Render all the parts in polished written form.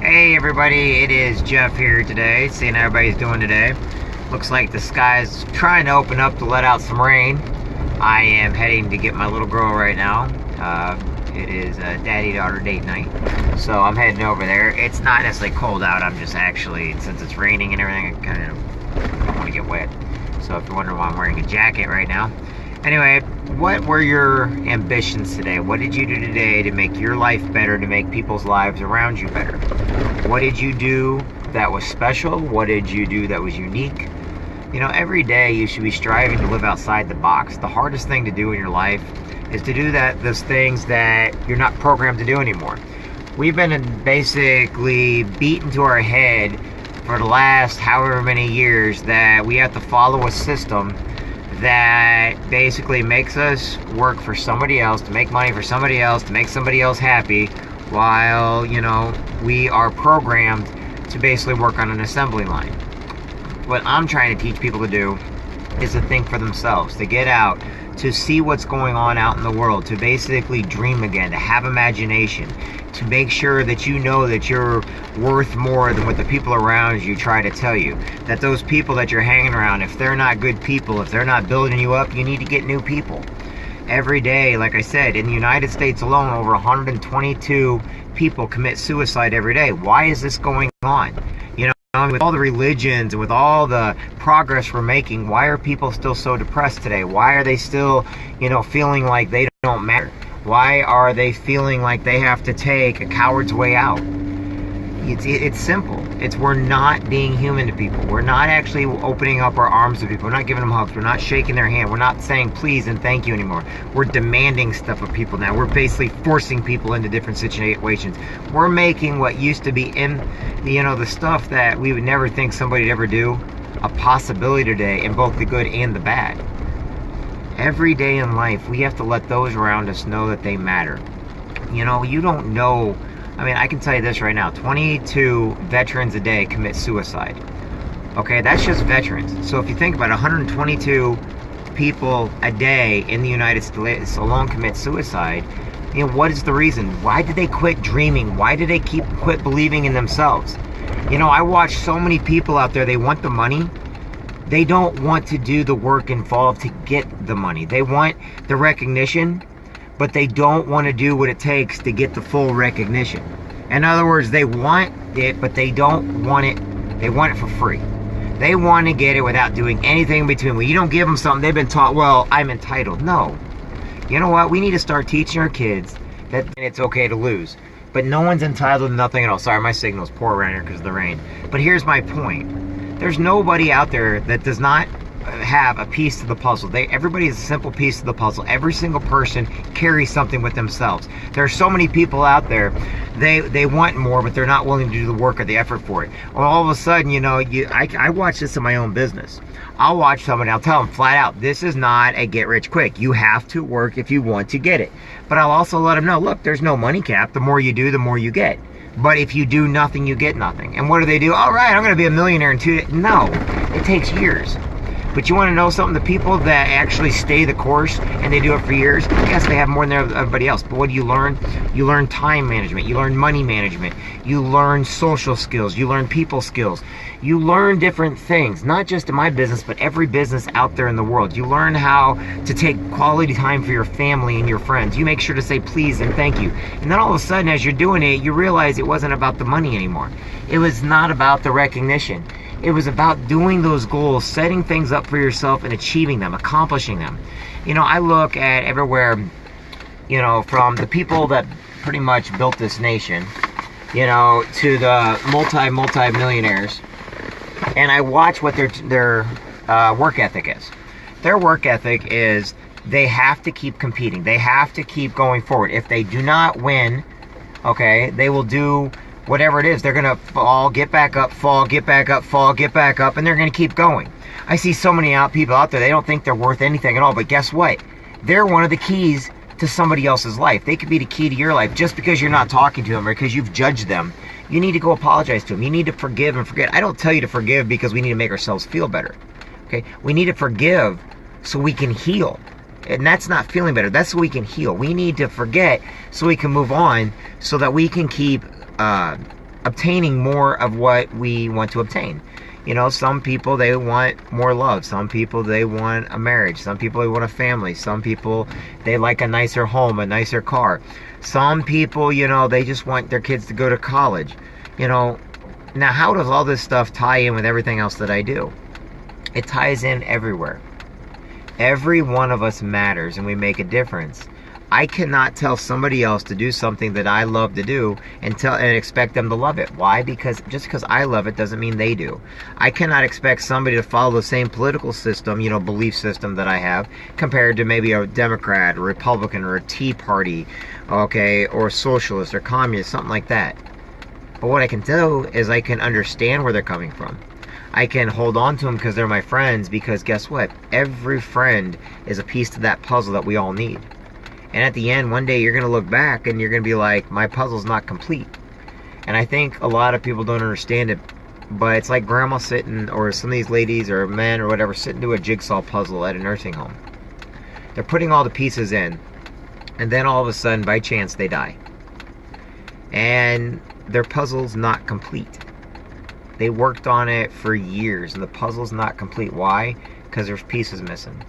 Hey everybody, it is Jeff here today, seeing how everybody's doing today. Looks like the sky's trying to open up to let out some rain. I am heading to get my little girl right now. It is a daddy-daughter date night, so I'm heading over there. It's not necessarily cold out, I'm just actually, since it's raining and everything, I kind of don't want to get wet. So if you're wondering why I'm wearing a jacket right now. Anyway, what were your ambitions today? What did you do today to make your life better, to make people's lives around you better? What did you do that was special? What did you do that was unique? You know, every day you should be striving to live outside the box. The hardest thing to do in your life is to do those things that you're not programmed to do anymore. We've been basically beaten to our head for the last however many years that we have to follow a system that basically makes us work for somebody else, to make money for somebody else, to make somebody else happy, while, you know, we are programmed to basically work on an assembly line. What I'm trying to teach people to do is to think for themselves, to get out, to see what's going on out in the world, to basically dream again, to have imagination, to make sure that you know that you're worth more than what the people around you try to tell you. That those people that you're hanging around, if they're not good people, if they're not building you up, you need to get new people. Every day, like I said, in the United States alone, over 122 people commit suicide every day. Why is this going on? You know, with all the religions and with all the progress we're making, why are people still so depressed today? Why are they still, you know, feeling like they don't matter? Why are they feeling like they have to take a coward's way out? It's simple. We're not being human to people. We're not actually opening up our arms to people. We're not giving them hugs. We're not shaking their hand. We're not saying please and thank you anymore. We're demanding stuff of people now. We're basically forcing people into different situations. We're making what used to be in, you know, the stuff that we would never think somebody would ever do, a possibility today in both the good and the bad. Every day in life, we have to let those around us know that they matter. You know, you don't know. I mean, I can tell you this right now. 22 veterans a day commit suicide. Okay, that's just veterans. So if you think about it, 122 people a day in the United States alone commit suicide. You know, what is the reason? Why did they quit dreaming? Why did they quit believing in themselves? You know, I watch so many people out there, they want the money. They don't want to do the work involved to get the money. They want the recognition, but they don't want to do what it takes to get the full recognition. In other words, they want it, but they don't want it. They want it for free. They want to get it without doing anything in between. When you don't give them something, they've been taught, well, I'm entitled. No. You know what? We need to start teaching our kids that it's okay to lose. But no one's entitled to nothing at all. Sorry, my signal's poor around here because of the rain. But here's my point. There's nobody out there that does not have a piece to the puzzle. Everybody is a simple piece to the puzzle. Every single person carries something with themselves. There are so many people out there, they want more, but they're not willing to do the work or the effort for it. Well, all of a sudden, you know, I watch this in my own business. I'll watch somebody, I'll tell them flat out, this is not a get rich quick. You have to work if you want to get it. But I'll also let them know, look, there's no money cap. The more you do, the more you get. But if you do nothing, you get nothing. And what do? All right, I'm going to be a millionaire in 2 days. No, it takes years. But you want to know something? The people that actually stay the course and they do it for years, yes, they have more than everybody else. But what do you learn? You learn time management. You learn money management. You learn social skills. You learn people skills. You learn different things, not just in my business, but every business out there in the world. You learn how to take quality time for your family and your friends. You make sure to say please and thank you. And then all of a sudden, as you're doing it, you realize it wasn't about the money anymore. It was not about the recognition. It was about doing those goals, setting things up for yourself and achieving them, accomplishing them. You know, I look at everywhere, you know, from the people that pretty much built this nation, you know, to the multi-millionaires, and I watch what their work ethic is. Their work ethic is they have to keep competing. They have to keep going forward. If they do not win, okay, they will do whatever it is. They're going to fall, get back up, fall, get back up, fall, get back up, and they're going to keep going. I see so many people out there, they don't think they're worth anything at all, but guess what? They're one of the keys to somebody else's life. They could be the key to your life. Just because you're not talking to them or because you've judged them, you need to go apologize to them. You need to forgive and forget. I don't tell you to forgive because we need to make ourselves feel better. Okay? We need to forgive so we can heal. And that's not feeling better. That's so we can heal. We need to forget so we can move on, so that we can keep obtaining more of what we want to obtain. You know, some people, they want more love. Some people, they want a marriage. Some people, they want a family. Some people, they like a nicer home, a nicer car. Some people, you know, they just want their kids to go to college. You know, now how does all this stuff tie in with everything else that I do? It ties in everywhere. Every one of us matters, and we make a difference. I cannot tell somebody else to do something that I love to do and expect them to love it. Why? Because just because I love it doesn't mean they do. I cannot expect somebody to follow the same political system, you know, belief system that I have, compared to maybe a Democrat, or Republican, or a Tea Party, okay, or socialist, or communist, something like that. But what I can do is I can understand where they're coming from. I can hold on to them because they're my friends, because guess what? Every friend is a piece to that puzzle that we all need. And at the end, one day, you're going to look back and you're going to be like, my puzzle's not complete. And I think a lot of people don't understand it. But it's like grandma sitting, or some of these ladies or men or whatever, sitting to a jigsaw puzzle at a nursing home. They're putting all the pieces in. And then all of a sudden, by chance, they die. And their puzzle's not complete. They worked on it for years and the puzzle's not complete. Why? Because there's pieces missing.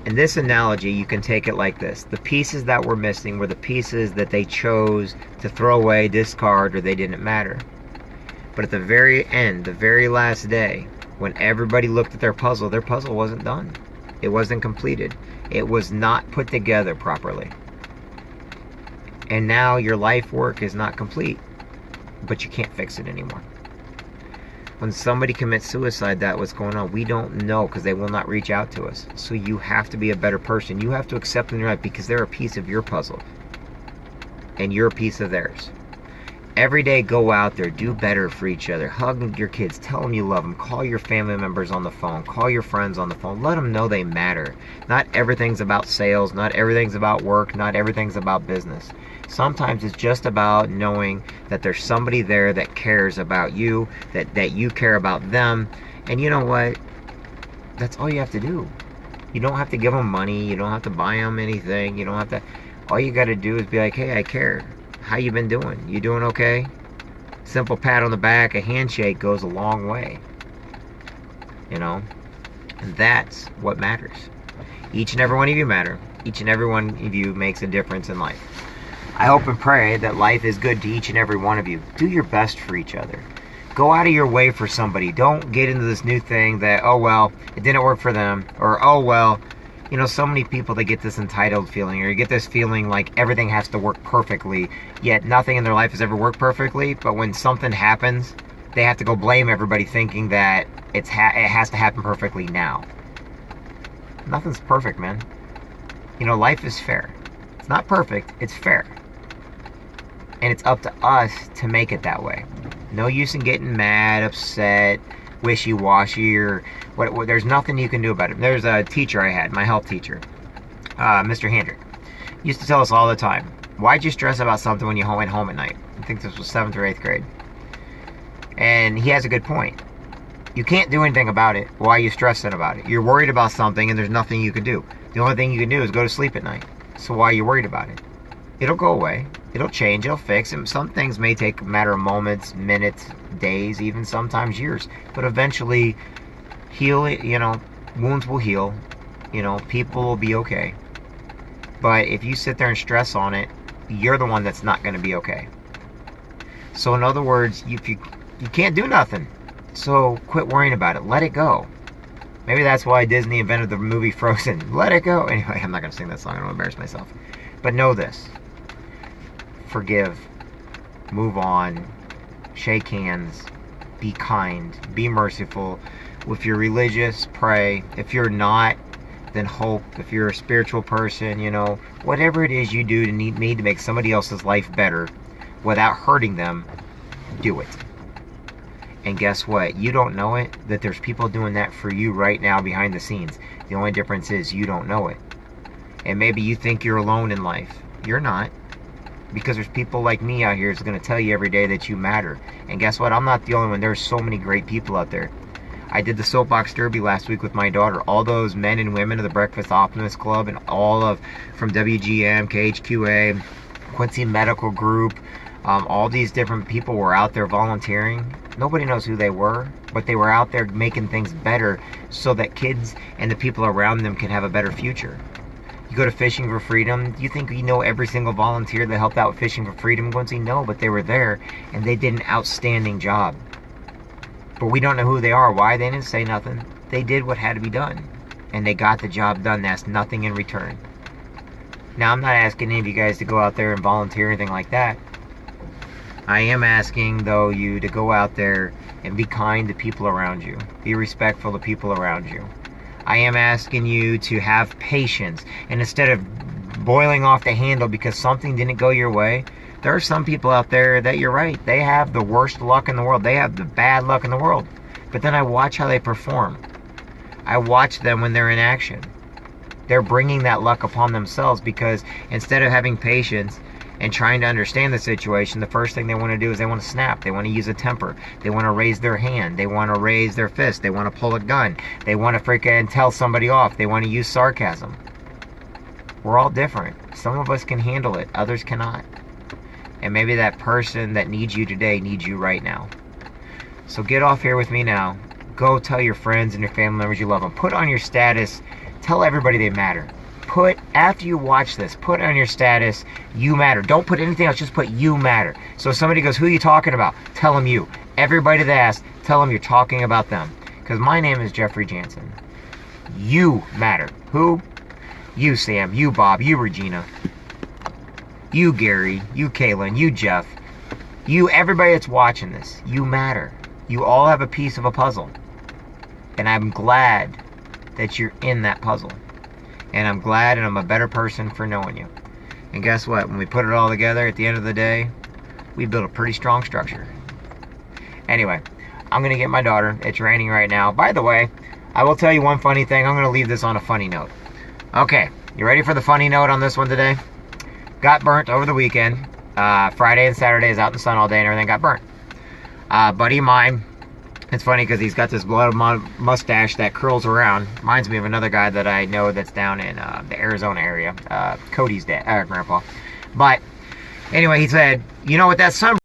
In this analogy, you can take it like this. The pieces that were missing were the pieces that they chose to throw away, discard, or they didn't matter. But at the very end, the very last day, when everybody looked at their puzzle wasn't done. It wasn't completed. It was not put together properly. And now your life work is not complete, but you can't fix it anymore. When somebody commits suicide, that's what's going on. We don't know, because they will not reach out to us. So you have to be a better person. You have to accept them in your life, because they're a piece of your puzzle. And you're a piece of theirs. Every day, go out there, do better for each other. Hug your kids, tell them you love them. Call your family members on the phone. Call your friends on the phone. Let them know they matter. Not everything's about sales. Not everything's about work. Not everything's about business. Sometimes it's just about knowing that there's somebody there that cares about you, that you care about them. And you know what? That's all you have to do. You don't have to give them money. You don't have to buy them anything. You don't have to. All you got to do is be like, hey, I care. How you been doing? You doing okay? Simple pat on the back, a handshake goes a long way. You know? And that's what matters. Each and every one of you matter. Each and every one of you makes a difference in life. I hope and pray that life is good to each and every one of you. Do your best for each other. Go out of your way for somebody. Don't get into this new thing that, oh, well, it didn't work for them. Or, oh, well, you know, so many people, they get this entitled feeling, or you get this feeling like everything has to work perfectly, yet nothing in their life has ever worked perfectly. But when something happens, they have to go blame everybody, thinking that it has to happen perfectly now. Nothing's perfect, man. You know, life is fair. It's not perfect, it's fair. And it's up to us to make it that way. No use in getting mad, upset, wishy-washy, or what. There's nothing you can do about it. There's a teacher I had, my health teacher, Mr. Hendrick, used to tell us all the time, why'd you stress about something when you went home at night? I think this was 7th or 8th grade. And he has a good point. You can't do anything about it. Why are you stressing about it? You're worried about something and there's nothing you can do. The only thing you can do is go to sleep at night. So why are you worried about it? It'll go away. It'll change. It'll fix. And some things may take a matter of moments, minutes, days, even sometimes years. But eventually, you know, wounds will heal. You know, people will be okay. But if you sit there and stress on it, you're the one that's not going to be okay. So in other words, you can't do nothing. So quit worrying about it. Let it go. Maybe that's why Disney invented the movie Frozen. Let it go. Anyway, I'm not going to sing that song. I don't want to embarrass myself. But know this. Forgive. Move on. Shake hands. Be kind. Be merciful. If you're religious, pray. If you're not, then hope. If you're a spiritual person, you know, whatever it is you do to need to make somebody else's life better without hurting them, do it. And guess what? You don't know it, that there's people doing that for you right now behind the scenes. The only difference is you don't know it. And maybe you think you're alone in life. You're not. Because there's people like me out here that's going to tell you every day that you matter. And guess what? I'm not the only one. There's so many great people out there. I did the soapbox derby last week with my daughter. All those men and women of the Breakfast Optimist Club and all of from WGM, KHQA, Quincy Medical Group, All these different people were out there volunteering. Nobody knows who they were, but they were out there making things better so that kids and the people around them can have a better future. You go to Fishing for Freedom. Do you think you know every single volunteer that helped out with Fishing for Freedom? Going to say no, but they were there and they did an outstanding job. But we don't know who they are. Why? They didn't say nothing. They did what had to be done, and they got the job done. That's nothing in return. Now, I'm not asking any of you guys to go out there and volunteer or anything like that. I am asking, though, you to go out there and be kind to people around you. Be respectful to people around you. I am asking you to have patience, and instead of boiling off the handle because something didn't go your way, there are some people out there that you're right. They have the worst luck in the world. They have the bad luck in the world. But then I watch how they perform. I watch them when they're in action. They're bringing that luck upon themselves because instead of having patience and trying to understand the situation, the first thing they want to do is they want to snap. They want to use a temper. They want to raise their hand. They want to raise their fist. They want to pull a gun. They want to freaking tell somebody off. They want to use sarcasm. We're all different. Some of us can handle it. Others cannot. And maybe that person that needs you today needs you right now. So get off here with me now. Go tell your friends and your family members you love them. Put on your status. Tell everybody they matter. After you watch this, put on your status, you matter. Don't put anything else, just put you matter. So if somebody goes, who are you talking about? Tell them you. Everybody that asks, tell them you're talking about them. Because my name is Jeffrey Jansen. You matter. Who? You, Sam. You, Bob. You, Regina. You, Gary. You, Kaylin. You, Jeff. You, everybody that's watching this. You matter. You all have a piece of a puzzle. And I'm glad that you're in that puzzle. And I'm glad and I'm a better person for knowing you. And guess what? When we put it all together, at the end of the day, we built a pretty strong structure. Anyway, I'm going to get my daughter. It's raining right now. By the way, I will tell you one funny thing. I'm going to leave this on a funny note. Okay, you ready for the funny note on this one today? Got burnt over the weekend. Friday and Saturday is out in the sun all day and everything got burnt. Buddy of mine, it's funny because he's got this blood mustache that curls around. Reminds me of another guy that I know that's down in the Arizona area. Cody's grandpa. But anyway, he said, you know what, that sun